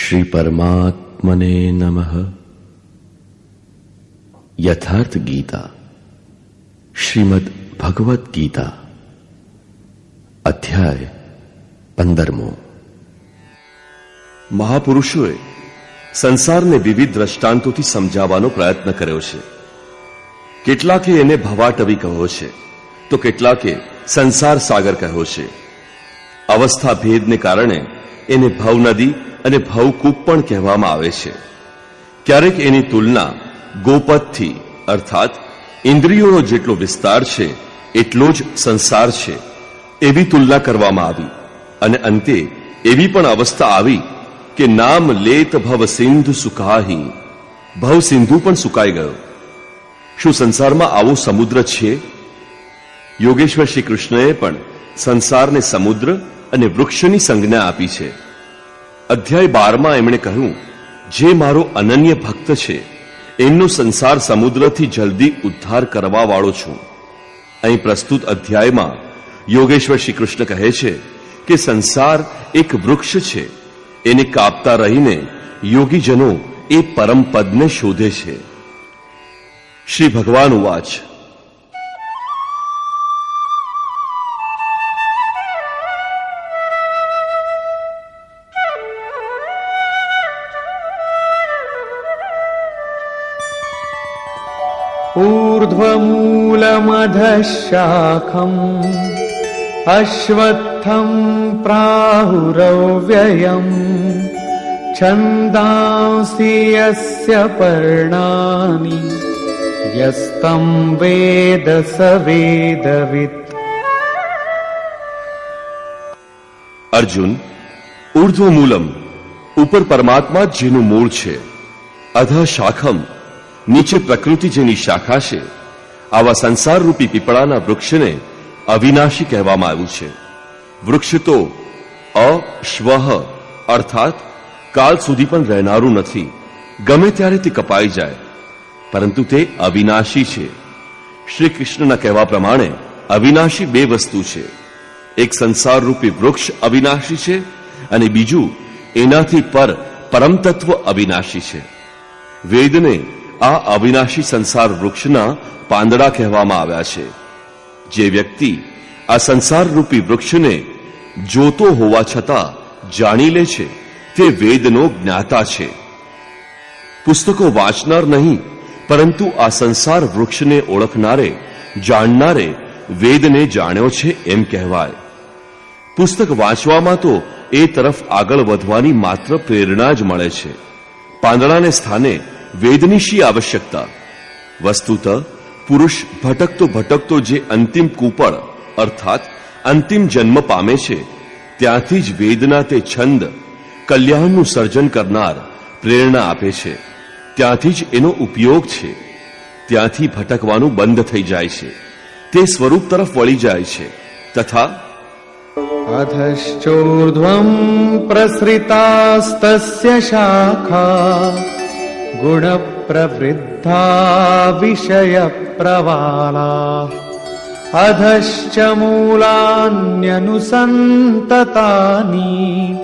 श्री परमात्मने नमः। यथार्थ गीता श्रीमद् भगवत गीता अध्याय 15। મહાપુરુષોએ સંસારને વિવિધ દ્રષ્ટાંતોથી સમજાવવાનો પ્રયત્ન કર્યો છે. કેટલાકે એને ભવાટવી કહ્યો છે તો કેટલાકે સંસાર સાગર કહ્યો છે. અવસ્થા ભેદને કારણે એને ભવનદી અને ભવકૂપ પણ કહેવામાં આવે છે. ક્યારેક એની તુલના ગોપથથી અર્થાત ઇન્દ્રિયોનો જેટલો વિસ્તાર છે એટલો જ સંસાર છે એવી તુલના કરવામાં આવી અને અંતે એવી પણ અવસ્થા આવી કે નામ લેત ભવ સિંધુ સુકાહી, ભવ સિંધુ પણ સુકાઈ ગયો. શું સંસારમાં આવો સમુદ્ર છે? યોગેશ્વર શ્રી કૃષ્ણએ પણ સંસારને સમુદ્ર અને વૃક્ષની સંજ્ઞા આપી છે. અધ્યાય 12માં એમણે કહ્યું, જે મારો અનન્ય ભક્ત છે એમનો સંસાર સમુદ્રથી જલ્દી ઉદ્ધાર કરવા વાળો છું. અહીં પ્રસ્તુત અધ્યાયમાં યોગેશ્વર શ્રી કૃષ્ણ કહે છે કે સંસાર એક વૃક્ષ છે. એને કાપતા રહીને યોગીજનો એ પરમ પદને શોધે છે. શ્રી ભગવાન ઉવાચ, ऊर्ध्वमूलमधः शाखम् अश्वत्थं प्राहुरव्ययम् छन्दांसि यस्य पर्णानि यस्तं वेद स वेदवित्. અર્જુન, ઉર્ધ્વમૂલમ ઉપર પરમાત્મા જ જેનું મૂળ છે, અધઃ શાખમ નીચે પ્રકૃતિ જેની શાખા છે, આવા સંસાર રૂપી પીપળાના વૃક્ષને અવિનાશી કહેવામાં આવ્યું છે. વૃક્ષ તો અશ્વહ અર્થાત કાલ સુધી પણ રહેનારું નથી, ગમે ત્યારે તે કપાઈ જાય, પરંતુ તે અવિનાશી છે. શ્રી કૃષ્ણના કહેવા પ્રમાણે અવિનાશી બે વસ્તુ છે. એક સંસાર રૂપી વૃક્ષ અવિનાશી છે અને બીજું એનાથી પર પરમ તત્વ અવિનાશી છે. વેદને આ અવિનાશી સંસાર વૃક્ષના પાંદડા કહેવામાં આવ્યા છે. જે વ્યક્તિ આ સંસાર રૂપી વૃક્ષને જોતો હોવા છતાં જાણી લે છે તે વેદનો જ્ઞાતા છે. પુસ્તકો વાંચનાર નહીં, પરંતુ આ સંસાર વૃક્ષને ઓળખનારે જાણનારે વેદને જાણ્યો છે એમ કહેવાય. પુસ્તક વાંચવામાં તો એ તરફ આગળ વધવાની માત્ર પ્રેરણા જ મળે છે. પાંદડાને સ્થાને વેદની શી આવશ્યકતા? વસ્તુતઃ પુરુષ ભટકતો ભટકતો જે અંતિમ કૂપળ અર્થાત અંતિમ જન્મ પામે છે ત્યાંથી જ વેદના તે છંદ કલ્યાણનું સર્જન કરનાર પ્રેરણા આપે છે. ત્યાંથી જ એનો ઉપયોગ છે. ત્યાંથી ભટકવાનું બંધ થઈ જાય છે, તે સ્વરૂપ તરફ વળી જાય છે. તથા અધશ્ચોર્ધ્વં પ્રસૃતાસ્તસ્ય શાખા ગુણ પ્રવૃદ્ધા વિષય પ્રવાલા અધશ્ચ મૂલાન્યનુસંતતાની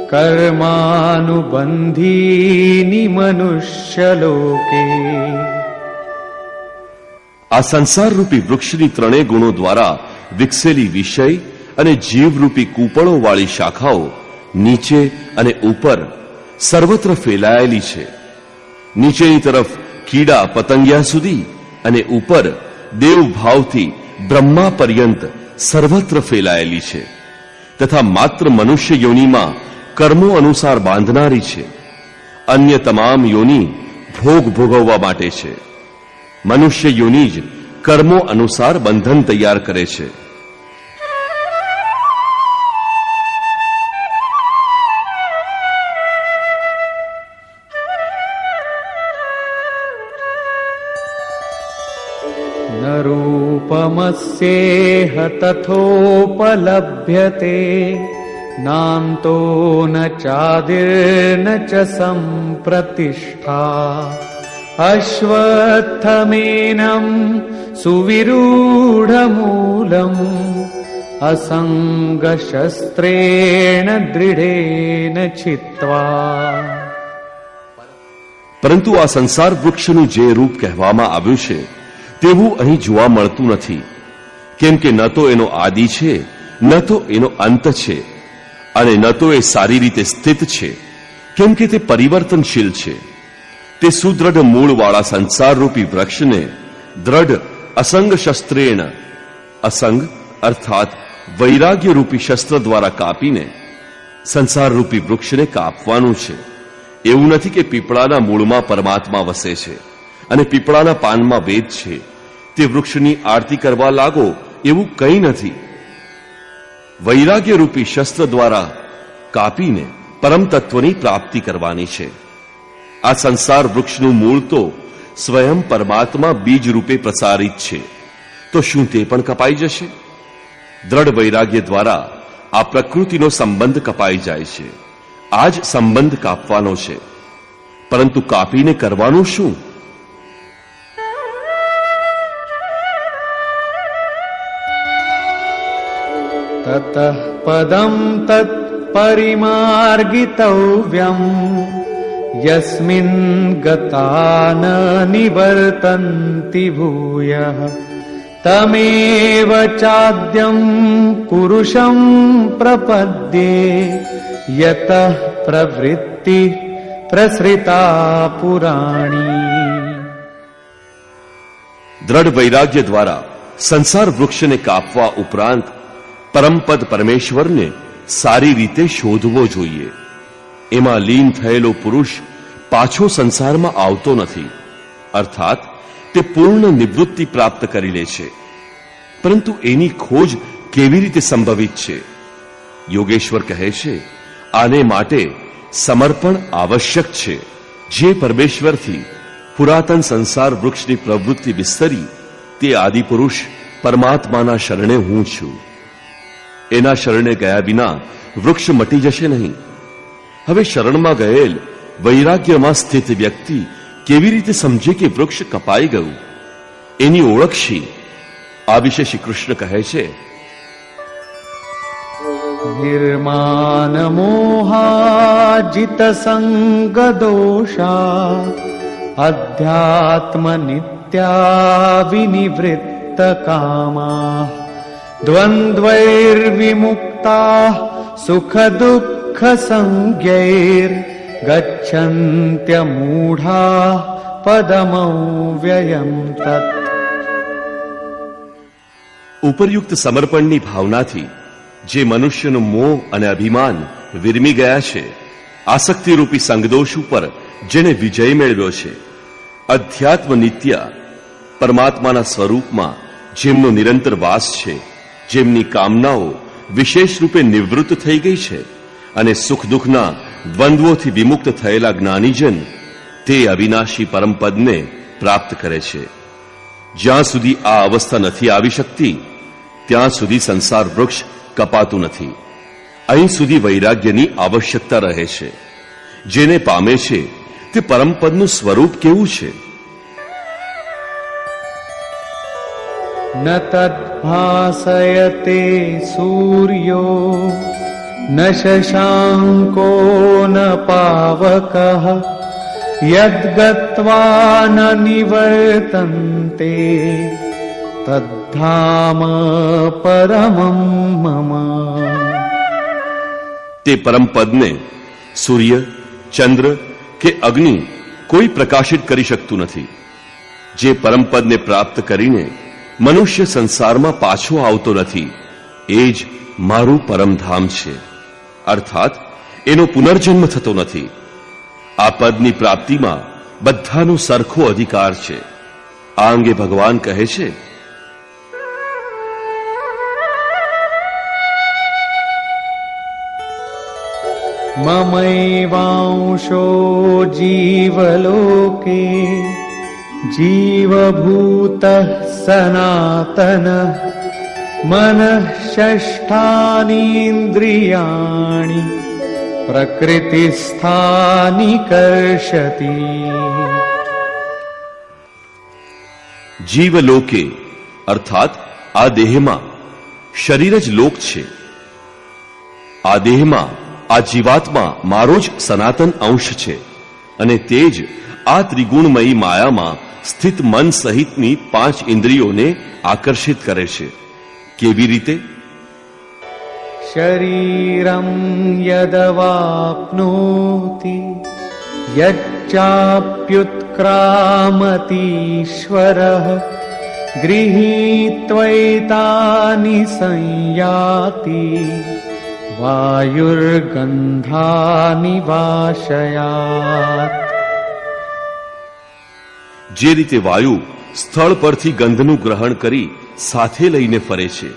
કર્માનુબંધીની મનુષ્યલોકે. આ સંસાર રૂપી વૃક્ષની ત્રણેય ગુણો દ્વારા વિકસેલી વિષય અને જીવરૂપી કૂપળો વાળી શાખાઓ નીચે અને ઉપર સર્વત્ર ફેલાયેલી છે. નીચેની તરફ કીડા પતંગિયા સુધી અને ઉપર દેવભાવથી બ્રહ્મા પર્યંત સર્વત્ર ફેલાયેલી છે. તથા માત્ર મનુષ્ય યોનિમાં કર્મો અનુસાર બાંધનારી છે. અન્ય તમામ યોનિ ભોગ ભોગવવા માટે છે. મનુષ્ય યોનિ જ કર્મો અનુસાર બંધન તૈયાર કરે છે. ન રૂપમસ્યેહ તથોપલભ્યતે નાન્તો ન ચાદિર્ન ચ સંપ્રતિષ્ઠા અશ્વત્થમેનં સુવિરૂઢમૂલં असङ्गशस्त्रेण दृढेन छित्त्वा. પરંતુ આ સંસાર વૃક્ષનું જે રૂપ કહેવામાં આવ્યું છે તેવું અહીં જોવા મળતું નથી, કેમ કે ન તો એનો આદિ છે, ન તો એનો અંત છે, અને ન તો એ સારી રીતે સ્થિત છે, કેમ કે તે પરિવર્તનશીલ છે. તે સુદ્રઢ મૂળવાળા સંસારરૂપી વૃક્ષને દ્રઢ અસંગ શસ્ત્રેણ, અસંગ અર્થાત વૈરાગ્યરૂપી શસ્ત્ર દ્વારા કાપીને સંસારરૂપી વૃક્ષને કાપવાનું છે. એવું નથી કે પીપળાના મૂળમાં પરમાત્મા વસે છે અને પીપળાના પાનમાં વેદ છે, તે વૃક્ષની આરતી કરવા લાગો, એવું કંઈ નથી. વૈરાગ્યરૂપી શસ્ત્ર દ્વારા કાપીને પરમ તત્વની પ્રાપ્તિ કરવાની છે. આ સંસાર વૃક્ષનું મૂળ તો સ્વયં પરમાત્મા બીજ રૂપે પ્રસારિત છે, તો શું તે પણ કપાઈ જશે? દ્રઢ વૈરાગ્ય દ્વારા આ પ્રકૃતિનો સંબંધ કપાઈ જાય છે. આ જ સંબંધ કાપવાનો છે, પરંતુ કાપીને કરવાનું શું? તતઃ પદં તત્ પરિમાર્ગિતવ્યમ યસ્મિન ગતા ન નિવર્તન્તિ ભૂયઃ તમેવ ચાદ્યં પુરુષં પ્રપદ્યે યતઃ પ્રવૃત્તિ પ્રસૃતા પુરાણી. દ્રઢ વૈરાગ્ય દ્વારા સંસાર વૃક્ષને કાપવા ઉપરાંત પરમપદ પરમેશ્વરને સારી રીતે શોધવો જોઈએ. એમાં લીન થયેલો પુરુષ પાછો સંસારમાં આવતો નથી, અર્થાત તે પૂર્ણ નિવૃત્તિ પ્રાપ્ત કરી લે છે. પરંતુ એની ખોજ કેવી રીતે સંભવિત છે? યોગેશ્વર કહે છે, આને માટે સમર્પણ આવશ્યક છે. જે પરમેશ્વરથી પુરાતન સંસાર વૃક્ષની પ્રવૃત્તિ વિસ્તરી, તે આદિપુરુષ પરમાત્માના શરણે હું છું. એના શરણે ગયા વિના વૃક્ષ મટી જશે નહીં. હવે શરણમાં ગયેલ વૈરાગ્યમાં સ્થિત વ્યક્તિ કેવી રીતે સમજે કે વૃક્ષ કપાઈ ગયું? એની ઓળખ શી? આ વિશે શ્રી કૃષ્ણ કહે છે, નિર્માન મોહાજિત સંગ દોષા અધ્યાત્મ નિત્યા વિનિવૃત્ત કામા દ્વંદ્વૈર્વિમુક્તા સુખ દુઃખ સંજ્ઞૈર ગચ્છન્ત્ય મૂઢા પદમવ્યયમ તત. ઉપરયુક્ત સમર્પણની ભાવનાથી જે મનુષ્યનું મોહ અને અભિમાન વિરમી ગયા છે, આસક્તિરૂપી સંગદોષ ઉપર જેને વિજય મેળવ્યો છે, અધ્યાત્મ નિત્ય પરમાત્માના સ્વરૂપમાં જેમનો નિરંતર વાસ છે, જેમની કામનાઓ વિશેષ રૂપે નિવૃત્ત થઈ ગઈ છે, અને સુખ દુઃખના દ્વંદ્વોથી વિમુક્ત થયેલા જ્ઞાનીજન તે અવિનાશી પરમપદને પ્રાપ્ત કરે છે. જ્યાં સુધી આ અવસ્થા નથી આવી શકતી, ત્યાં સુધી સંસાર વૃક્ષ કપાતું નથી. અહીં સુધી વૈરાગ્યની આવશ્યકતા રહે છે. જેને પામે છે તે પરમપદનું સ્વરૂપ કેવું છે? ન તદ્ભાસયતે સૂર્યો ન શશાંકો ન પાવકઃ યદ્ગત્વા ન નિવર્તન્તે તદ્ધામ પરમં મમ. તે પરમપદને સૂર્ય, ચંદ્ર કે અગ્નિ કોઈ પ્રકાશિત કરી શકતું નથી. જે પરમપદને પ્રાપ્ત કરીને મનુષ્ય સંસારમાં પાછો આવતો નથી, એ જ મારું પરમધામ છે. અર્થાત એનો પુનર્જન્મ થતો નથી. આ પદની પ્રાપ્તિમાં બધાનો સરખો અધિકાર છે. આ અંગે ભગવાન કહે છે, મમૈવાંશો જીવલોકે જીવભૂતઃ સનાતનઃ મનઃષષ્ઠાનીન્દ્રિયાણિ પ્રકૃતિસ્થાનિ કર્ષતિ. જીવલોકે અર્થાત આ દેહમાં શરીર જ લોક છે. આ દેહમાં, આ જીવાત્મા મારો જ સનાતન અંશ છે અને તે જ આ ત્રિગુણમયી માયામાં સ્થિત મન સહિતની 5 ઇન્દ્રિયોને આકર્ષિત કરે છે. કેવી રીતે? શરીરમ યદવાપ્નોતિ યચ્ચાપ્યુત્ક્રામતીશ્વરઃ ગૃહીત્વૈતાનિ સંયાતિ વાયુર્ગંધાનિ વાશયાત. જે રીતે વાયુ સ્થળ પરથી ગંધનું ગ્રહણ કરી સાથે લઈને ફરે છે,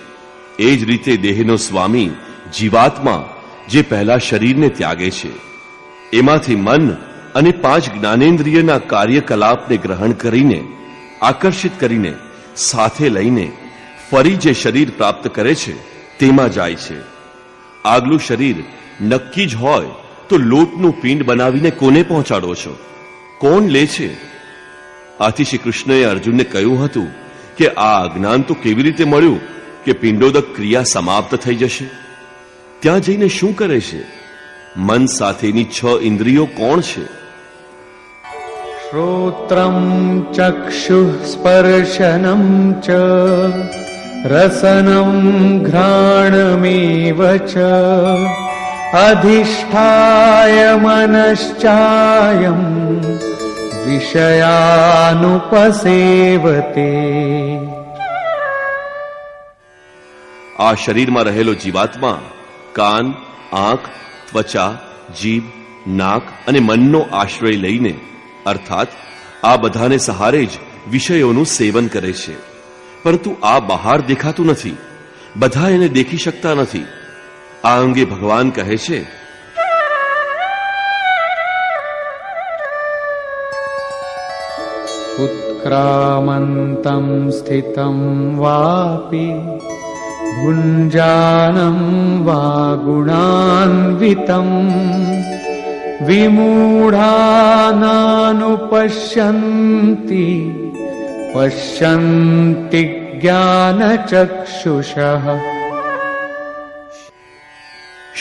એ જ રીતે દેહનો સ્વામી જીવાત્મા જે પહેલા શરીરને ત્યાગે છે, એમાંથી મન અને 5 જ્ઞાનેન્દ્રિયના કાર્યકલાપને ગ્રહણ કરીને, આકર્ષિત કરીને, સાથે લઈને ફરી જે શરીર પ્રાપ્ત કરે છે તેમાં જાય છે. આગલું શરીર નક્કી જ હોય તો લોટનું પિંડ બનાવીને કોને પહોંચાડો છો? કોણ લે છે? આથી શ્રી કૃષ્ણએ અર્જુનને કહ્યું હતું કે આ અજ્ઞાન તો કેવી રીતે મળ્યું કે પિંડોદક ક્રિયા સમાપ્ત થઈ જશે? ત્યાં જઈને શું કરે છે? મન સાથેની 6 ઇન્દ્રિયો કોણ છે? શ્રોત્રમ ચક્ષુઃ સ્પર્શનમ ચ રસનમ ઘ્રાણમેવ ચ અધિષ્ઠાય મનશ્ચાયમ વિષયાનુપસેવતે. આ શરીરમાં રહેલો જીવાત્મા કાન, આંખ, ત્વચા, જીભ, નાક અને મનનો આશ્રય લઈને, અર્થાત આ બધાને સહારે જ વિષયોનું સેવન કરે છે. પરંતુ આ બહાર દેખાતું નથી, બધા એને દેખી શકતા નથી. આ અંગે ભગવાન કહે છે, ઉત્ક્રામંતં સ્થિતં વાપી ભુંજાનં વા ગુણાન્વિતં વિમૂઢાનાનુપશ્યન્તિ પશ્યન્તિ જ્ઞાનચક્ષુષઃ.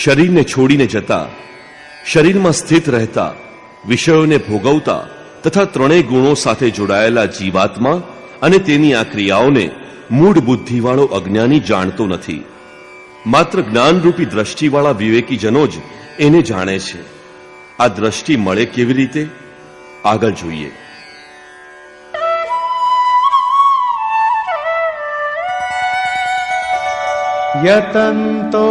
શરીરને છોડીને જતા, શરીરમાં સ્થિત રહેતા, વિષયોને ભોગવતા તથા 3 ગુણો સાથે જોડાયેલા જીવાત્મા અને તેની આ ક્રિયાઓને મૂળ બુદ્ધિવાળો અજ્ઞાની જાણતો નથી. માત્ર જ્ઞાનરૂપી દ્રષ્ટિવાળા વિવેકીજનો જ એને જાણે છે. આ દ્રષ્ટિ મળે કેવી રીતે? આગળ જોઈએ. યતન્તો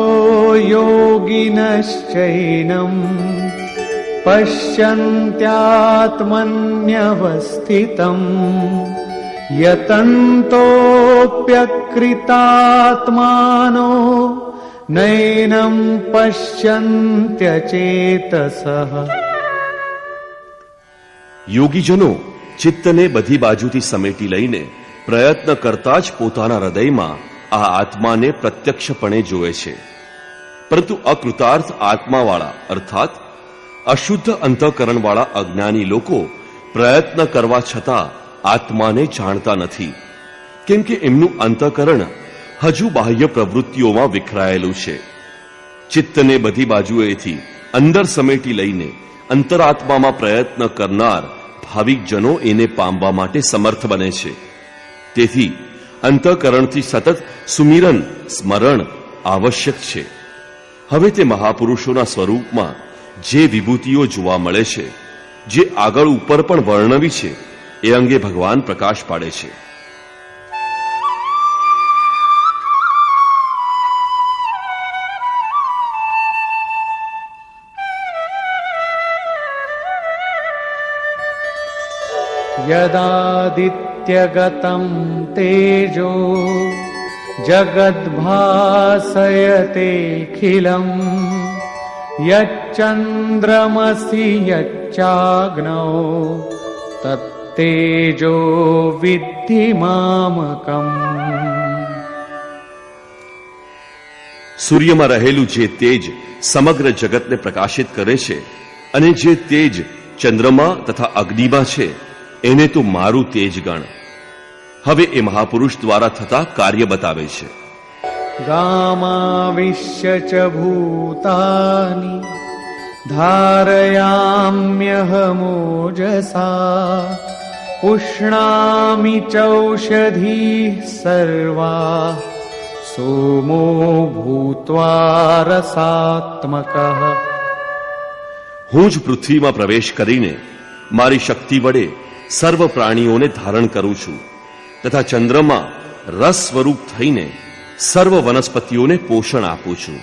યોગિનશ્ચૈનમ પશ્યન્ત્યાત્મન્યવસ્થિતમ યતન્તોપ્યકૃતાત્માનો નૈનમ પશ્યન્ત્યચેતસઃ. યોગીજનો ચિત્તને બધી બાજુથી સમેટી લઈને પ્રયત્ન કરતા જ પોતાના હૃદયમાં આ આત્માને પ્રત્યક્ષપણે જોવે છે. પરંતુ અકૃતાર્થ આત્માવાળા અર્થાત અશુદ્ધ અંતઃકરણવાળા અજ્ઞાની લોકો પ્રયત્ન કરવા છતાં આત્માને જાણતા નથી, કેમ કે એમનું અંતઃકરણ હજુ બાહ્ય પ્રવૃત્તિઓમાં વિખરાયેલું છે. ચિત્તને બધી બાજુએથી અંદર સમેટી લઈને અંતરાત્મામાં પ્રયત્ન કરનાર ભાવિકજનો એને પામવા માટે સમર્થ બને છે. તેથી અંતઃકરણથી સતત સુમિરન સ્મરણ આવશ્યક છે. હવે તે મહાપુરુષોના સ્વરૂપમાં જે વિભૂતિઓ જોવા મળે છે, જે આગળ ઉપર પણ વર્ણવી છે, એ અંગે ભગવાન પ્રકાશ પાડે છે. યદાદિત્યગતં તેજો જગદ્ભાસયતેખિલં યચ્ચંદ્રમસિ યચ્ચાગ્નૌ તત્તેજો વિદ્ધિ મામકમ. સૂર્યમાં રહેલું જે તેજ સમગ્ર જગતને પ્રકાશિત કરે છે અને જે તેજ ચંદ્રમા તથા અગ્નિમાં છે, એને તો મારું તેજ ગણ. હવે એ મહાપુરુષ દ્વારા થતા કાર્ય બતાવે છે. गामाविश्य च भूतानि धारयाम्यहमोजसा पुष्णामि चौषधीः सर्वाः सोमो भूत्वा रसात्मकः। હું જ પૃથ્વીમાં પ્રવેશ કરીને મારી શક્તિ વડે સર્વ પ્રાણીઓને ધારણ કરું છું તથા ચંદ્રમાં રસ સ્વરૂપ થઈને સર્વ વનસ્પતિઓને પોષણ આપું છું.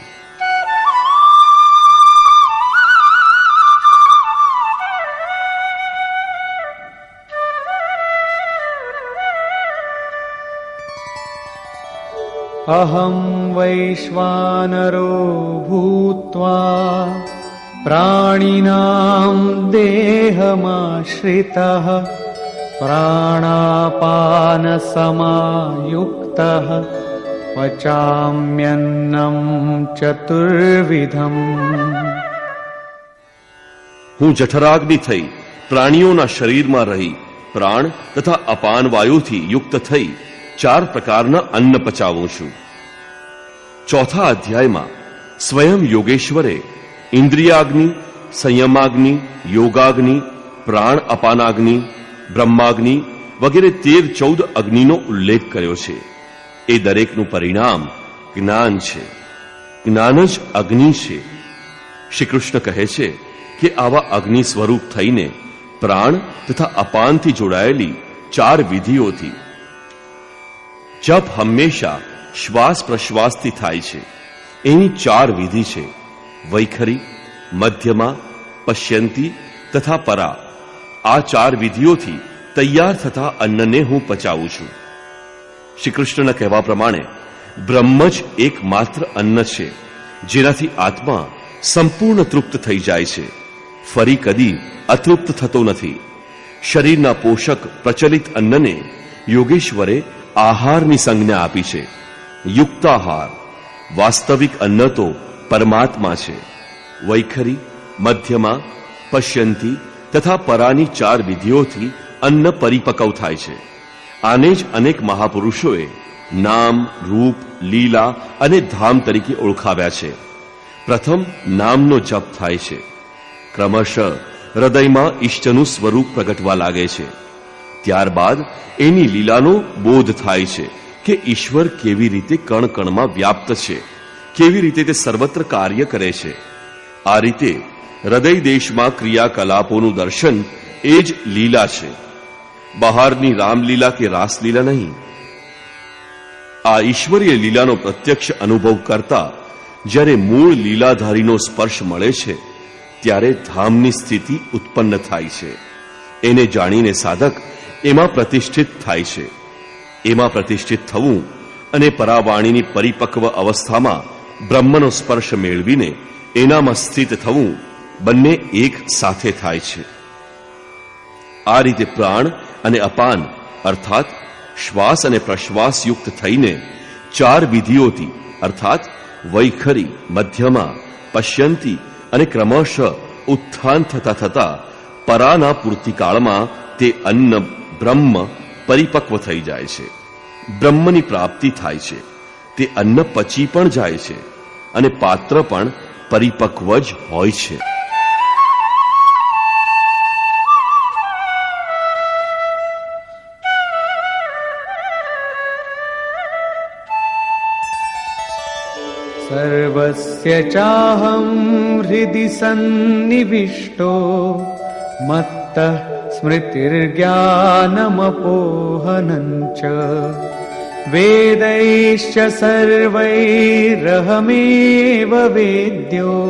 अहं वैश्वानरो भूत्वा प्राणिनां देहमाश्रितः प्राणापानसमायुक्तः पचाम्यन्नं चतुर्विधम्। હું જઠરાગ્નિ થઈ પ્રાણીઓના શરીરમાં રહી પ્રાણ તથા અપાન વાયુથી યુક્ત થઈ 4 પ્રકારના અન્ન પચાવું છું. ચોથા અધ્યાયમાં સ્વયં યોગેશ્વરે ઇન્દ્રિયાગ્નિ, સંયમાગ્નિ, યોગાગ્નિ, પ્રાણ અપાનાગ્નિ, બ્રહ્માગ્નિ વગેરે 13-14 અગ્નિનો ઉલ્લેખ કર્યો છે. એ દરેકનું પરિણામ જ્ઞાન છે. જ્ઞાન જ અગ્નિ છે. શ્રી કૃષ્ણ કહે છે કે આવા અગ્નિ સ્વરૂપ થઈને પ્રાણ તથા અપાનથી જોડાયેલી 4 વિધિઓથી જપ હંમેશા શ્વાસ પ્રશ્વાસથી થાય છે. એની 4 વિધિ છે: વૈખરી, મધ્યમા, પશ્યંતી તથા પરા. આ 4 વિધિઓથી તૈયાર થતા અન્નને હું પચાવું છું. શ્રી કૃષ્ણના કહેવા પ્રમાણે બ્રહ્મ જ એકમાત્ર અન્ન છે જેનાથી આત્મા સંપૂર્ણ તૃપ્ત થઈ જાય છે, ફરી કદી અતૃપ્ત થતો નથી. શરીરના પોષક પ્રચલિત અન્નને યોગેશ્વરે આહારની સંજ્ઞા આપી છે. યુક્તાહાર. વાસ્તવિક અન્ન તો પરમાત્મા છે. વૈખરી, મધ્યમા, પશ્યંતી તથા પરાની 4 વિધિઓથી અન્ન પરિપક્વ થાય છે. આને જ અનેક મહાપુરુષોએ નામ, રૂપ, લીલા અને ધામ તરીકે ઓળખાવ્યા છે. પ્રથમ નામનો જપ થાય છે. ક્રમશઃ હૃદયમાં ઈષ્ટનું સ્વરૂપ પ્રગટવા લાગે છે. ત્યારબાદ એની લીલાનો બોધ થાય છે કે ઈશ્વર કેવી રીતે કણ કણમાં વ્યાપ્ત છે, કેવી રીતે તે સર્વત્ર કાર્ય કરે છે. આ રીતે હૃદય દેશમાં ક્રિયાકલાપોનું દર્શન એ જ લીલા છે, બહારની રામલીલા કે રાસલીલા નહીં. આ ઈશ્વરીય લીલાનો પ્રત્યક્ષ અનુભવ કરતા જ્યારે મૂળ લીલાધારીનો સ્પર્શ મળે છે ત્યારે ધામની સ્થિતિ ઉત્પન્ન થાય છે. એને જાણીને સાધક એમાં પ્રતિષ્ઠિત થાય છે. એમાં પ્રતિષ્ઠિત થવું અને પરાવાણીની પરિપક્વ અવસ્થામાં બ્રહ્મનો સ્પર્શ મેળવીને એનામાં સ્થિત થવું બંને એક સાથે થાય છે. આ રીતે પ્રાણ અને અપાન અર્થાત શ્વાસ અને પ્રશ્વાસ યુક્ત થઈને 4 વિધિઓથી અર્થાત વૈખરી, મધ્યમા, પશ્યંતી અને ક્રમશઃ ઉત્થાન થતા થતા પરાના પૂર્તિકાળમાં તે અન્ન બ્રહ્મ પરિપક્વ થઈ જાય છે. બ્રહ્મની પ્રાપ્તિ થાય છે. તે અન્ન પચી પણ જાય છે અને પાત્ર પણ પરિપક્વ જ હોય છે. સર્વસ્ય ચાહં હૃદિ સન્નિવિષ્ટો મત્તઃ સ્મૃતિર્જ્ઞાનમપોહનં ચ વેદૈશ્ચ સર્વૈરહમેવ વેદ્યો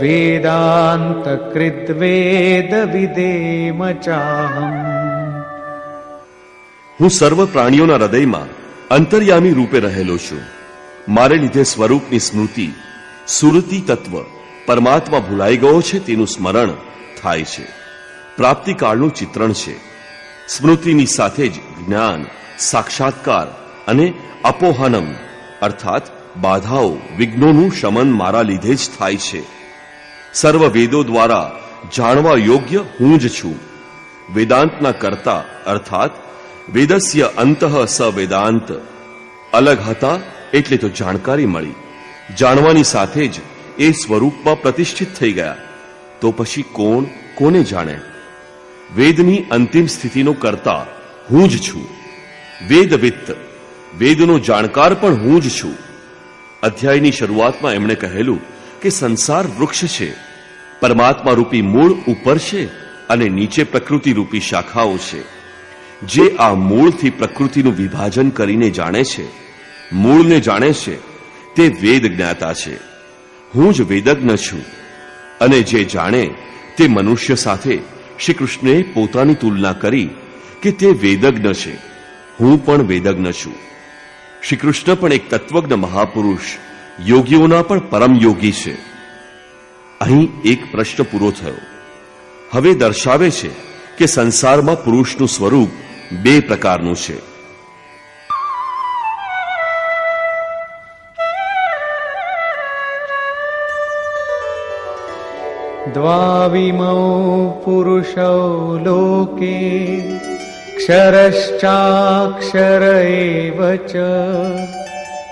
વેદાંતકૃત વેદવિદેમ ચાહં. હું સર્વ પ્રાણીઓના હૃદયમાં અંતર્યામી રૂપે રહેલો છું. મારે લીધે સ્વરૂપની સ્મૃતિ, સુરતી તત્વ પરમાત્મા ભૂલાઈ ગયો છે તેનું સ્મરણ થાય છે. પ્રાપ્તિકાળનું ચિત્રણ છે. સ્મૃતિની સાથે જ જ્ઞાન, સાક્ષાત્કાર અને અપોહનમ અર્થાત બાધાઓ, વિઘ્નોનું શમન મારા લીધે જ થાય છે. સર્વ વેદો દ્વારા જાણવા યોગ્ય હું જ છું. વેદાંતના કર્તા અર્થાત વેદસ્ય અંતઃ સ વેદાંત. અલગ હતા એટલે તો જાણકારી મળી. જાણવાની સાથે જ એ સ્વરૂપમાં પ્રતિષ્ઠિત થઈ ગયા. તો પછી કોણ કોને જાણે? વેદની અંતિમ સ્થિતિનો કર્તા હું જ છું. વેદવિત્ત, વેદનો જાણકાર પણ હું જ છું. અધ્યાયની શરૂઆતમાં એમણે કહેલું કે સંસાર વૃક્ષ છે. પરમાત્મા રૂપી મૂળ ઉપર છે અને નીચે પ્રકૃતિ રૂપી શાખાઓ છે. જે આ મૂળથી પ્રકૃતિનું વિભાજન કરીને જાણે છે, મૂળને જાણે છે, તે વેદ જ્ઞાતા છે. હું જ વેદજ્ઞ છું. અને જે જાણે તે મનુષ્ય સાથે શ્રી કૃષ્ણે પોતાની તુલના કરી કે તે વેદજ્ઞ છે, હું પણ વેદજ્ઞ છું. શ્રી કૃષ્ણ પણ એક તત્વજ્ઞ મહાપુરુષ, યોગીઓના પણ પરમ યોગી છે. અહીં એક પ્રશ્ન પૂરો થયો. હવે દર્શાવે છે કે સંસારમાં પુરુષનું સ્વરૂપ બે પ્રકારનું છે. દ્વાવિમૌ પુરુષૌ લોકે ક્ષરશ્ચાક્ષર એવ ચ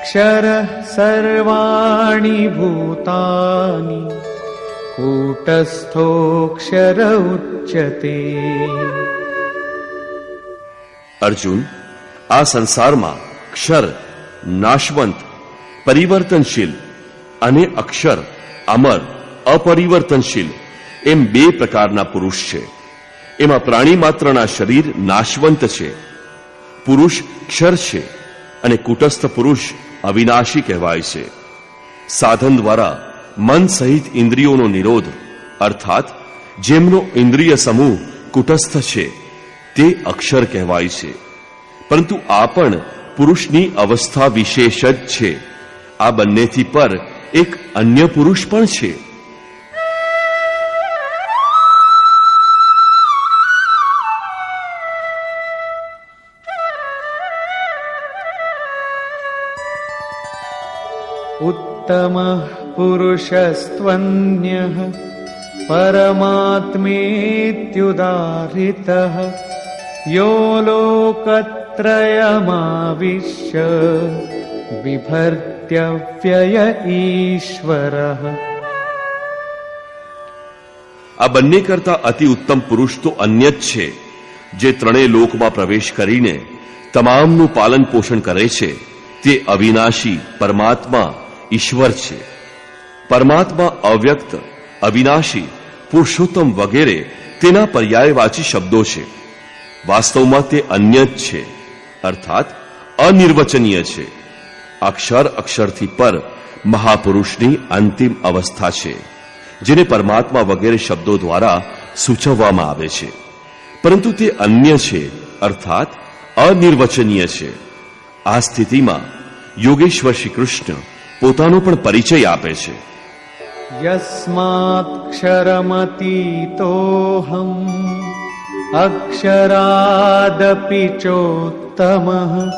ક્ષરઃ સર્વાણિ ભૂતાનિ કૂટસ્થોક્ષર ઉચ્યતે. અર્જુન, આ સંસારમાં ક્ષર નાશવંત, પરિવર્તનશીલ અને અક્ષર અમર, અપરિવર્તનશીલ એમ બે પ્રકારના પુરુષ છે. એમાં પ્રાણી માત્રના શરીર નાશવંત છે. પુરુષ ક્ષર છે અને કુટસ્થ પુરુષ અવિનાશી કહેવાય છે. સાધન દ્વારા મન સહિત ઇન્દ્રિયોનો નિરોધ, અર્થાત જેમનો ઇન્દ્રિય સમૂહ કુટસ્થ છે તે અક્ષર કહેવાય છે. પરંતુ આ પણ પુરુષની અવસ્થા વિશેષ જ છે. આ બંનેથી પર એક અન્ય પુરુષ પણ છે. ઉત્તમઃ પુરુષસ્ત્વન્યઃ પરમાત્મેત્યુદાહૃતઃ યો લોકત્રયમાવિશ્ય બિભર્ત્યવ્યય ઈશ્વરઃ. આ બંને કરતા અતિ ઉત્તમ પુરુષ તો અન્ય જ છે, જે ત્રણેય લોકમાં પ્રવેશ કરીને તમામનું પાલન પોષણ કરે છે. તે અવિનાશી પરમાત્મા ઈશ્વર છે. પરમાત્મા અવ્યક્ત, અવિનાશી, પુરુષોત્તમ વગેરે તેના પર્યાયવાચી શબ્દો છે. વાસ્તવમાં તે અન્ય જ છે, અર્થાત અનિર્વચનીય છે. અક્ષર અક્ષરથી પર મહાપુરુષની અંતિમ અવસ્થા છે, જેને પરમાત્મા વગેરે શબ્દો દ્વારા સૂચવવામાં આવે છે. પરંતુ તે અન્ય છે, અર્થાત અનિર્વચનીય છે. આ સ્થિતિમાં યોગેશ્વર શ્રી કૃષ્ણ પોતાનો પણ પરિચય આપે છે. યસ્માત્ક્ષરમતીતોહમ અક્ષરાદપી ચોત્તમઃ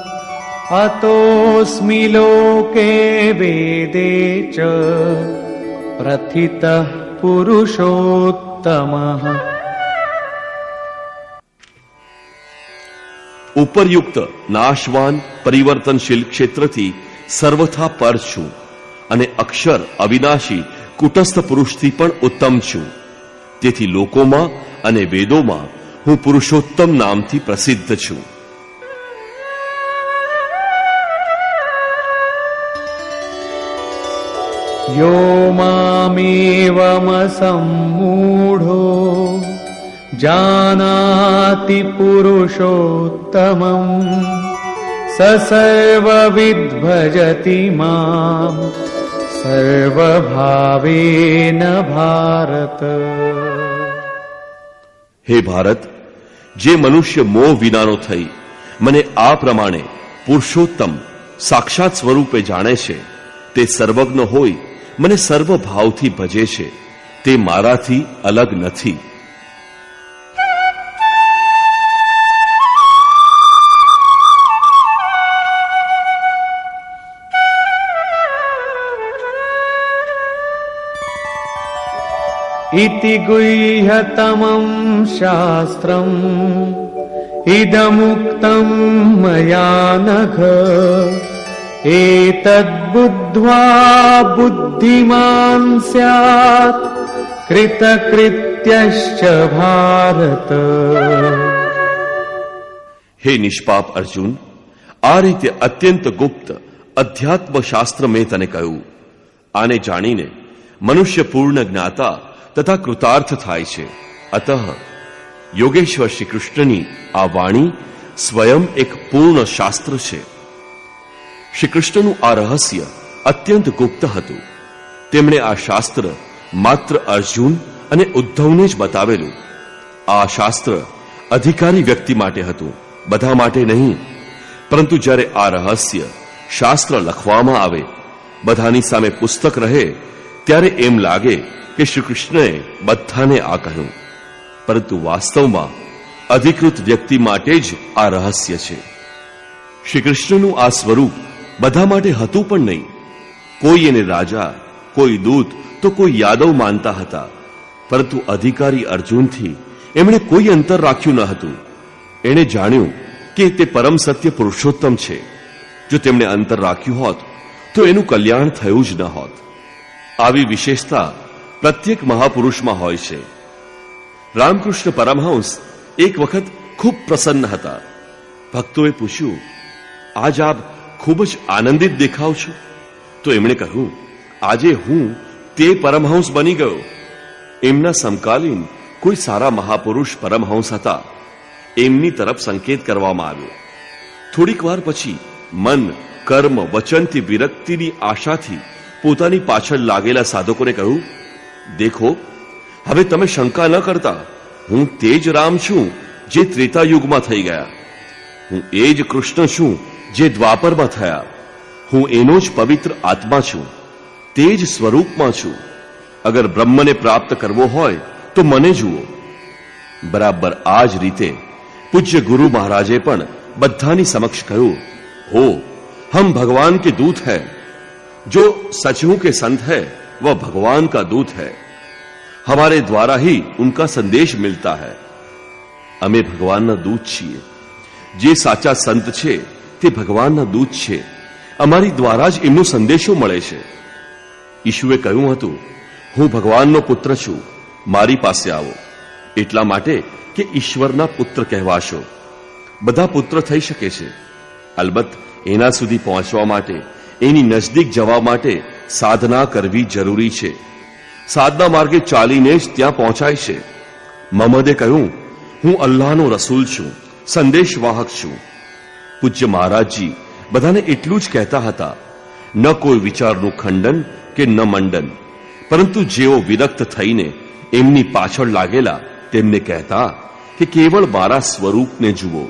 અતોસ્મિ લોકે વેદે ચ પ્રથિતઃ પુરુષોત્તમઃ. ઉપરયુક્ત નાશવાન પરિવર્તનશીલ ક્ષેત્રથી સર્વથા પર છું અને અક્ષર અવિનાશી કુટસ્થ પુરુષથી પણ ઉત્તમ છું. તેથી લોકોમાં અને વેદોમાં હું પુરુષોત્તમ નામથી પ્રસિદ્ધ છું. યો મામેવમસમ્મૂઢો જાનાતિ પુરુષોત્તમં સ સર્વવિદ્ ભજતિ મામ સર્વભાવેન ભારત. હે ભારત, જે મનુષ્ય મોહ વિનાનો થઈ મને આ પ્રમાણે પુરુષોત્તમ સાક્ષાત સ્વરૂપે જાણે છે, તે સર્વજ્ઞ હોય મને સર્વ ભાવથી ભજે છે, તે મારાથી અલગ નથી. ઇતિ ગુહ્યતમં શાસ્ત્રમ ઇદમુક્તમ મયા નઘ एतद्बुद्ध्वा बुद्धिमान् स्यात् कृतकृत्यश्च भारत। હે નિષ્પાપ અર્જુન, આ રીતે અત્યંત ગુપ્ત અધ્યાત્મ શાસ્ત્ર મેં તને કહ્યું. આને જાણીને મનુષ્ય પૂર્ણ જ્ઞાતા તથા કૃતાર્થ થાય છે. અતઃ યોગેશ્વર શ્રી કૃષ્ણની આ વાણી સ્વયં એક પૂર્ણ શાસ્ત્ર છે. શ્રી કૃષ્ણનું આ રહસ્ય અત્યંત ગુપ્ત હતું. તેમણે આ શાસ્ત્ર માત્ર અર્જુન અને ઉદ્ધવને જ બતાવેલું. આ શાસ્ત્ર અધિકારી વ્યક્તિ માટે હતું, બધા માટે નહીં. પરંતુ જ્યારે આ રહસ્ય શાસ્ત્ર લખવામાં આવે, બધાની સામે પુસ્તક રહે, ત્યારે એમ લાગે કે શ્રી કૃષ્ણએ બધાને આ કહ્યું. પરંતુ વાસ્તવમાં અધિકૃત વ્યક્તિ માટે જ આ રહસ્ય છે. શ્રી કૃષ્ણનું આ સ્વરૂપ બધા માટે હતું પણ નહીં. કોઈ એને રાજા, કોઈ દૂત તો કોઈ યાદવ માનતા હતા. પરંતુ અધિકારી અર્જુનથી એમણે કોઈ અંતર રાખ્યું ન હતું. એણે જાણ્યું કે તે પરમ સત્ય પુરુષોત્તમ છે. જો તેમણે અંતર રાખ્યું હોત તો એનું કલ્યાણ થયું જ ન હોત. આવી વિશેષતા પ્રત્યેક મહાપુરુષમાં હોય છે. રામકૃષ્ણ પરમહંસ એક વખત ખૂબ પ્રસન્ન હતા. ભક્તોએ પૂછ્યું, આજ આપ ખૂબ જ આનંદિત દેખાવ છો? તો એમણે કહ્યું, આજે હું તે પરમહંસ બની ગયો. એમના સમકાલીન કોઈ સારા મહાપુરુષ પરમહંસ હતા. એમની તરફ સંકેત કરવામાં આવ્યો. થોડીક વાર પછી મન, કર્મ, વચનથી વિરક્તિની આશાથી પોતાની પાછળ લાગેલા સાધકોને કહ્યું, દેખો, હવે તમે શંકા ન કરતા. હું તે જ રામ છું જે ત્રેતાયુગમાં થઈ ગયા. હું એ જ કૃષ્ણ છું જે દ્વાપરમાં થયા. હું એનો જ પવિત્ર આત્મા છું, તે જ સ્વરૂપમાં છું. અગર બ્રહ્મને પ્રાપ્ત કરવો હોય તો મને જુઓ. બરાબર આ જ રીતે પૂજ્ય ગુરુ મહારાજે પણ બધાની સમક્ષ કહ્યું, हो हम भगवान के दूत हैं. जो सचमुच के संत है वह भगवान का दूत है. हमारे द्वारा ही उनका संदेश मिलता है. અમે ભગવાનના દૂત છીએ. જે સાચા સંત છે તે ભગવાનના દૂત છે. અમારી દ્વારા જ એમનો સંદેશો મળે છે. ઈશુએ કહ્યું હતું, હું ભગવાનનો પુત્ર છું, મારી પાસે આવો. એટલા માટે કે ઈશ્વરના પુત્ર કહેવાશો. બધા પુત્ર થઈ શકે છે. અલબત્ત એના સુધી પહોંચવા માટે, એની નજદીક જવા માટે સાધના કરવી જરૂરી છે. સાધના માર્ગે ચાલીને જ ત્યાં પહોંચાય છે. મહમ્મદે કહ્યું, હું અલ્લાહનો રસૂલ છું, સંદેશવાહક છું. પૂજ્ય મહારાજજી બધાને એટલું જ કહેતા હતા. ન કોઈ વિચારનું ખંડન કે ન મંડન. પરંતુ જેઓ વિરક્ત થઈને એમની પાછળ લાગેલા તેમને કહેતા કે કેવળ મારા સ્વરૂપને જુઓ.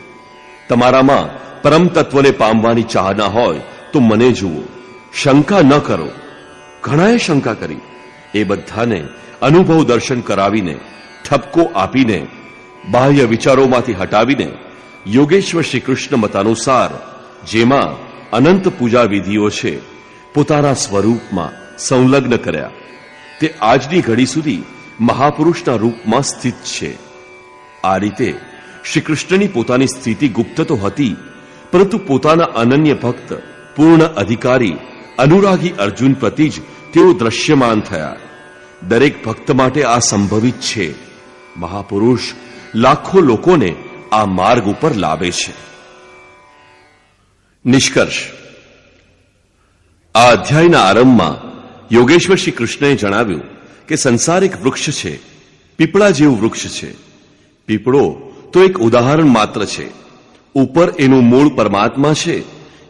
તમારામાં પરમ તત્વને પામવાની ચાહના હોય તો મને જુઓ. શંકા ન કરો. ઘણાએ શંકા કરી. એ બધાને અનુભવ દર્શન કરાવીને, ઠપકો આપીને, બાહ્ય વિચારોમાંથી હટાવીને યોગેશ્વર શ્રી કૃષ્ણ મતાનુસાર, જેમાં અનંત પૂજા વિધિઓ છે, પોતાના સ્વરૂપમાં સંલગ્ન કર્યા. તે આજની ઘડી સુધી મહાપુરુષના રૂપમાં સ્થિત છે. આ રીતે શ્રી કૃષ્ણની પોતાની સ્થિતિ ગુપ્ત તો હતી, પરંતુ પોતાના અનન્ય ભક્ત, પૂર્ણ અધિકારી, અનુરાગી અર્જુન પ્રતિ જ તેઓ દ્રશ્યમાન થયા. દરેક ભક્ત માટે આ સંભવિત છે. મહાપુરુષ લાખો લોકોને આ માર્ગ ઉપર લાવે છે. નિષ્કર્ષ. આ અધ્યાયના આરંભમાં યોગેશ્વર શ્રી કૃષ્ણએ જણાવ્યું કે સંસાર એક વૃક્ષ છે, પીપળા જેવું વૃક્ષ છે. પીપળો તો એક ઉદાહરણ માત્ર છે. ઉપર એનું મૂળ પરમાત્મા છે,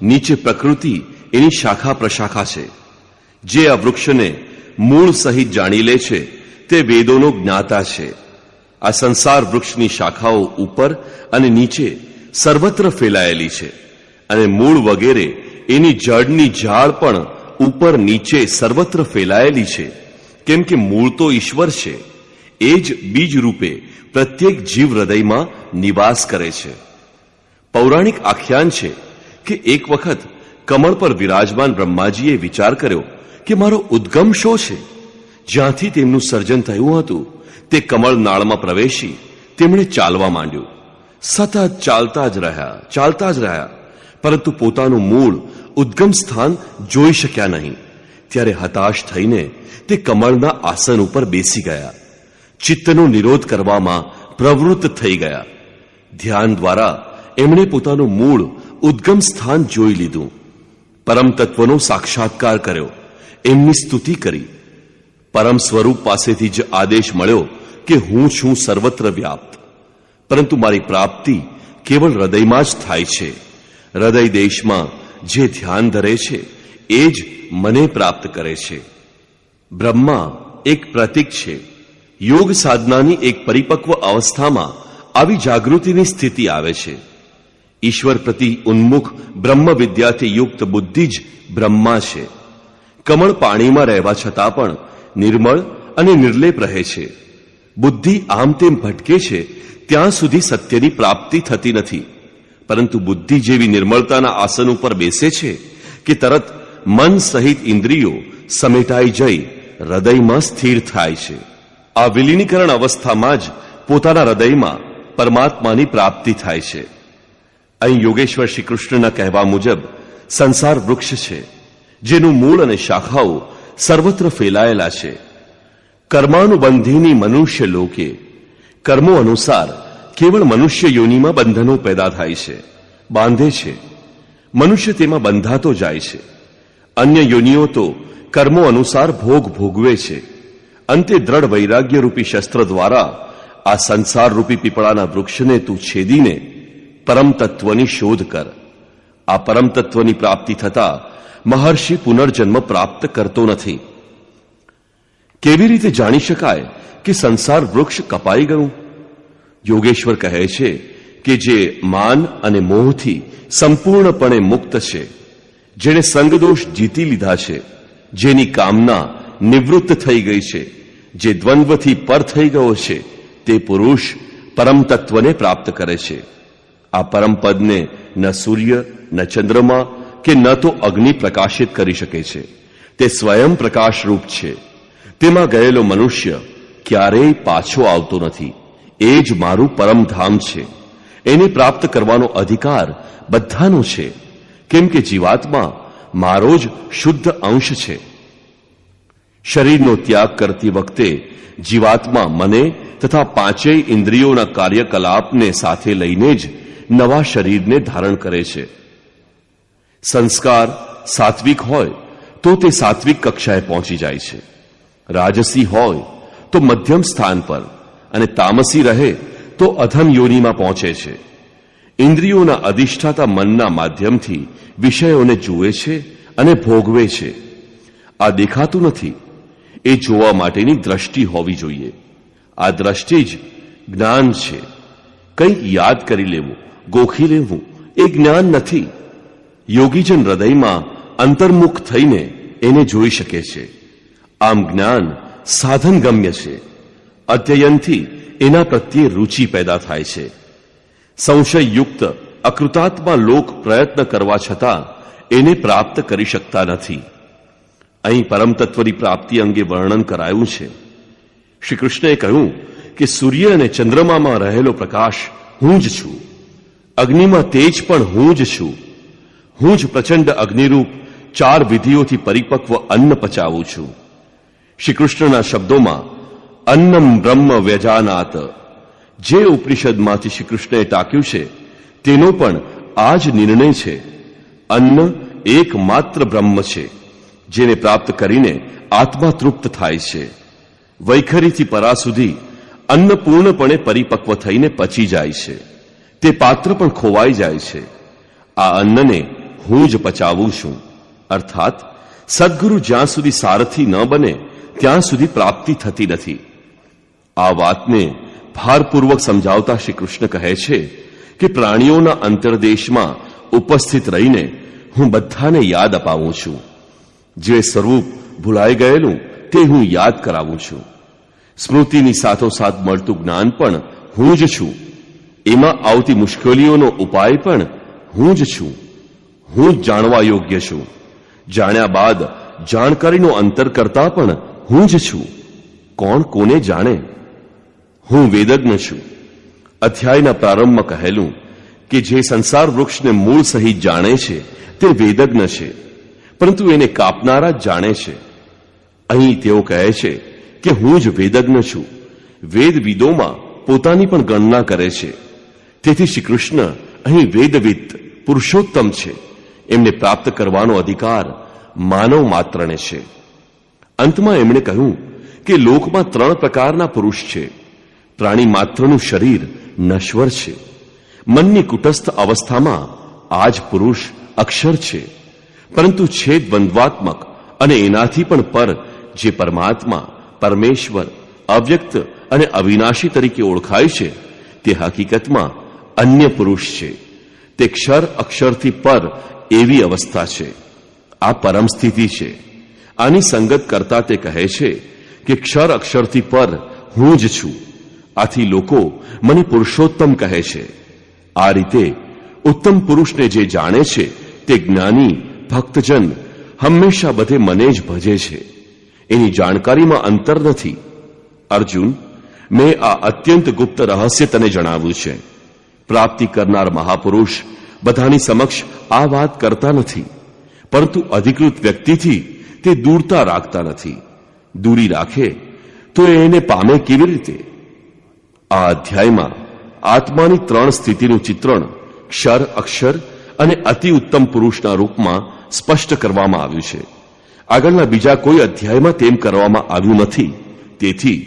નીચે પ્રકૃતિ એની શાખા પ્રશાખા છે. જે આ વૃક્ષને મૂળ સહિત જાણી લે છે તે વેદોનો જ્ઞાતા છે. આ સંસાર વૃક્ષની શાખાઓ ઉપર અને નીચે સર્વત્ર ફેલાયેલી છે, અને મૂળ વગેરે એની જળની ઝાડ પણ ઉપર નીચે સર્વત્ર ફેલાયેલી છે. કેમ કે મૂળ તો ઈશ્વર છે. એ જ બીજ રૂપે પ્રત્યેક જીવ હૃદયમાં નિવાસ કરે છે. પૌરાણિક આખ્યાન છે કે એક વખત કમળ પર વિરાજમાન બ્રહ્માજીએ વિચાર કર્યો કે મારો ઉદ્ગમ શો છે. જ્યાંથી તેમનું સર્જન થયું હતું તે કમળ નાળમાં પ્રવેશી તેમણે ચાલવા માંડ્યું. સતત ચાલતા જ રહ્યા, પરંતુ પોતાનું મૂળ ઉદ્ગમ સ્થાન જોઈ શક્યા નહીં, ત્યારે હતાશ થઈને તે કમળના આસન ઉપર બેસી ગયા. ચિત્તનો નિરોધ કરવામાં પ્રવૃત્ત થઈ ગયા. ધ્યાન દ્વારા એમણે પોતાનું મૂળ ઉદ્ગમ સ્થાન જોઈ લીધું. પરમ તત્વનો સાક્ષાત્કાર કર્યો, એમની સ્તુતિ કરી. પરમ સ્વરૂપ પાસેથી જ આદેશ મળ્યો કે હું છું સર્વત્ર વ્યાપ્ત, પરંતુ મારી પ્રાપ્તિ કેવળ હૃદયમાં જ થાય છે. હૃદય દેશમાં જે ધ્યાન ધરે છે એ જ મને પ્રાપ્ત કરે છે. બ્રહ્મા એક પ્રતીક છે. યોગ સાધનાની એક પરિપક્વ અવસ્થામાં આવી જાગૃતિની સ્થિતિ આવે છે. ઈશ્વર પ્રતિ ઉન્મુખ બ્રહ્મ વિદ્યાથી યુક્ત બુદ્ધિ જ બ્રહ્મા છે. કમળ પાણીમાં રહેવા છતાં પણ નિર્મળ અને નિર્લેપ રહે છે. બુદ્ધિ આમ તેમ ભટકે છે ત્યાં સુધી સત્યની પ્રાપ્તિ થતી નથી. પરંતુ બુદ્ધિ જેવી નિર્મળતાના આસન ઉપર બેસે છે કે તરત મન સહિત ઇન્દ્રિયો સમેટાઈ જઈ હૃદયમાં સ્થિર થાય છે. આ વિલીનીકરણ અવસ્થામાં જ પોતાના હૃદયમાં પરમાત્માની પ્રાપ્તિ થાય છે. અહીં યોગેશ્વર શ્રી કૃષ્ણના કહેવા મુજબ સંસાર વૃક્ષ છે, જેનું મૂળ અને શાખાઓ સર્વત્ર ફેલાયેલા છે. કર્માનુબંધીની મનુષ્ય લોકે કર્મો અનુસાર કેવળ મનુષ્ય યોનિમાં બંધનો પેદા થાય છે, બાંધે છે. મનુષ્ય તેમાં બંધાતો જાય છે. અન્ય યોનિઓ તો કર્મો અનુસાર ભોગ ભોગવે છે. અંતે દ્રઢ વૈરાગ્ય રૂપી શસ્ત્ર દ્વારા આ સંસાર રૂપી પીપળાના વૃક્ષને તું છેદીને પરમ તત્વની શોધ કર. આ પરમ તત્વની પ્રાપ્તિ થતા મહર્ષિ પુનર્જન્મ પ્રાપ્ત કરતો નથી. કેવી રીતે જાણી શકાય કે સંસાર વૃક્ષ કપાઈ ગયું? યોગેશ્વર કહે છે કે જે માન અને મોહથી સંપૂર્ણપણે મુક્ત છે, જેણે સંગદોષ જીતી લીધા છે, જેની કામના નિવૃત્ત થઈ ગઈ છે, જે દ્વંદ્વથી પર થઈ ગયો છે, તે પુરુષ પરમ તત્વને પ્રાપ્ત કરે છે. આ પરમ પદને ન સૂર્ય, ન ચંદ્રમા કે ન તો અગ્નિ પ્રકાશિત કરી શકે છે. તે સ્વયં પ્રકાશરૂપ છે. તેમાં ગયેલો મનુષ્ય ક્યારેય પાછો આવતો નથી. એ જ મારું પરમધામ છે. એને પ્રાપ્ત કરવાનો અધિકાર બધાનો છે, કેમ કે જીવાત્મા મારો જ શુદ્ધ અંશ છે. શરીરનો ત્યાગ કરતી વખતે જીવાત્મા મને તથા પાંચેય ઇન્દ્રિયોના કાર્યકલાપને સાથે લઈને જ નવા શરીરને ધારણ કરે છે. સંસ્કાર સાત્વિક હોય તો તે સાત્વિક કક્ષાએ પહોંચી જાય છે. રાજસી હોય તો મધ્યમ સ્થાન પર, અને તામસી રહે તો અધમ યોનિમાં પહોંચે છે. ઇન્દ્રિયોના અધિષ્ઠાતા મનના માધ્યમથી વિષયોને જુએ છે અને ભોગવે છે. આ દેખાતું નથી, એ જોવા માટેની દ્રષ્ટિ હોવી જોઈએ. આ દ્રષ્ટિ જ જ્ઞાન છે. કંઈક યાદ કરી લેવું, ગોખી લેવું એ જ્ઞાન નથી. યોગીજન હૃદયમાં અંતર્મુખ થઈને એને જોઈ શકે છે. આમ જ્ઞાન સાધનગમ્ય છે. અધ્યયનથી એના પ્રત્યે રુચિ પેદા થાય છે. સંશયયુક્ત અકૃતાત્મા લોક પ્રયત્ન કરવા છતાં એને પ્રાપ્ત કરી શકતા નથી. અહીં પરમ તત્વની પ્રાપ્તિ અંગે વર્ણન કરાયું છે. શ્રી કૃષ્ણએ કહ્યું કે સૂર્ય અને ચંદ્રમામાં રહેલો પ્રકાશ હું જ છું. અગ્નિમાં તેજ પણ હું જ છું. હું જ પ્રચંડ અગ્નિરૂપ 4 વિધિઓથી પરિપક્વ અન્ન પચાવું છું. શ્રી કૃષ્ણના શબ્દોમાં અન્નમ બ્રહ્મ વ્યજાનાત, જે ઉપનિષદમાંથી શ્રી કૃષ્ણએ ટાંક્યું છે તેનો પણ આ જ નિર્ણય છે. અન્ન એકમાત્ર બ્રહ્મ છે, જેને પ્રાપ્ત કરીને આત્મા તૃપ્ત થાય છે. વૈખરીથી પરા સુધી અન્ન પૂર્ણપણે પરિપક્વ થઈને પચી જાય છે. તે પાત્ર પણ ખોવાઈ જાય છે. આ અન્નને હું જ પચાવું છું. અર્થાત સદગુરુ જ્યાં સુધી સારથી ન બને ત્યાં સુધી પ્રાપ્તિ થતી નથી. આ વાતને ભારપૂર્વક સમજાવતા શ્રી કૃષ્ણ કહે છે કે પ્રાણીઓના અંતરદેશમાં ઉપસ્થિત રહીને હું બધાને યાદ અપાવું છું. જે સ્વરૂપ ભૂલાઈ ગયેલું તે હું યાદ કરાવું છું. સ્મૃતિની સાથોસાથ મળતું જ્ઞાન પણ હું જ છું. એમાં આવતી મુશ્કેલીઓનો ઉપાય પણ હું જ છું. હું જ જાણવા યોગ્ય છું. જાણ્યા બાદ જાણકારીનો અંતર કરતા પણ હું જ છું. કોણ કોને જાણે? હું વેદજ્ઞ છું. અધ્યાયના પ્રારંભમાં કહેલું કે જે સંસાર વૃક્ષને મૂળ સહિત જાણે છે તે વેદજ્ઞ છે, પરંતુ એને કાપનારા જ જાણે છે. અહીં તેઓ કહે છે કે હું જ વેદજ્ઞ છું. વેદવિદોમાં પોતાની પણ ગણના કરે છે. તેથી શ્રી કૃષ્ણ અહીં વેદવિદ પુરુષોત્તમ છે. એમને પ્રાપ્ત કરવાનો અધિકાર માનવ માત્રને છે. અંતમાં એમણે કહ્યું કે લોકમાં 3 પ્રકારના પુરુષ છે. પ્રાણી માત્રનું શરીર નશ્વર છે. મનની કુટસ્થ અવસ્થામાં આ જ પુરુષ અક્ષર છે, પરંતુ છે દ્વંદ્વાત્મક અને એનાથી પણ પર જે પરમાત્મા, પરમેશ્વર, અવ્યક્ત અને અવિનાશી તરીકે ઓળખાય છે, તે હકીકતમાં અન્ય પુરુષ છે. તે ક્ષર અક્ષરથી પર એવી અવસ્થા છે. આ પરમ સ્થિતિ છે. આની સંગત કરતા તે કહે છે કે ક્ષર અક્ષરથી પર હું જ છું. આથી લોકો મને પુરુષોત્તમ કહે છે. આ રીતે ઉત્તમ પુરુષને જે જાણે છે તે જ્ઞાની ભક્તજન હંમેશા બધે મને જ ભજે છે. એની જાણકારીમાં અંતર નથી. અર્જુન, મેં આ અત્યંત ગુપ્ત રહસ્ય તને જણાવ્યું છે. પ્રાપ્તિ કરનાર મહાપુરુષ બધાની સમક્ષ આ વાત કરતા નથી, પરંતુ અધિકૃત વ્યક્તિથી તે દૂરતા રાખતા નથી. દૂરી રાખે તો એને પામે કેવી રીતે? આ અધ્યાયમાં આત્માની 3 સ્થિતિનું ચિત્રણ ક્ષર, અક્ષર અને અતિ ઉત્તમ પુરુષના રૂપમાં સ્પષ્ટ કરવામાં આવ્યું છે. આગળના બીજા કોઈ અધ્યાયમાં તેમ કરવામાં આવ્યું નથી. તેથી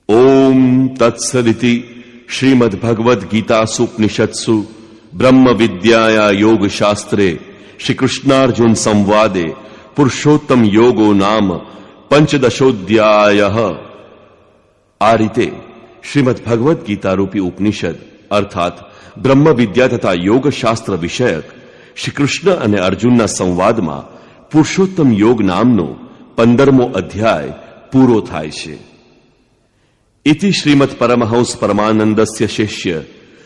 ઓમ તત્સદિતિ શ્રીમદ ભગવદ્ ગીતાસુપનિષત્સુ બ્રહ્મ વિદ્યાયા યોગ શાસ્ત્રે શ્રી કૃષ્ણાર્જુન સંવાદે પુરુષોત્તમ યોગો નામ 15 આ રીતે શ્રીમદ ભગવદ્ ગીતા રૂપી ઉપનિષદ અર્થાત બ્રહ્મ વિદ્યા તથા યોગ શાસ્ત્ર વિષયક શ્રી કૃષ્ણ અને અર્જુનના સંવાદમાં પુરુષોત્તમ યોગ નામનો 15મો અધ્યાય પૂરો થાય છે. ઇતિ શ્રીમદ પરમહંસ પરમાનંદસ્ય શિષ્ય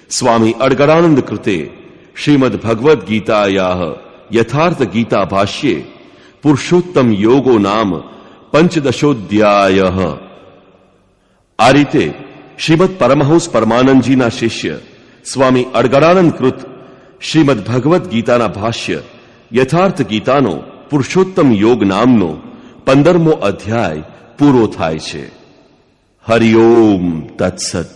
સ્વામી અડગડાનંદ કૃતે શ્રીમદ ભગવદ્ ગીતાયાઃ યથાર્થ ગીતા ભાષ્યે પુરુષોત્તમ યોગો નામ 15 આ રીતે શ્રીમદ પરમહંસ પરમાનંદજીના શિષ્ય સ્વામી અડગડાનંદ કૃત શ્રીમદ ભગવદ્ ગીતાના ભાષ્ય યથાર્થ ગીતાનો પુરુષોત્તમ યોગ નામનો 15મો અધ્યાય પૂરો થાય છે. હરિ ઓમ તત્સત.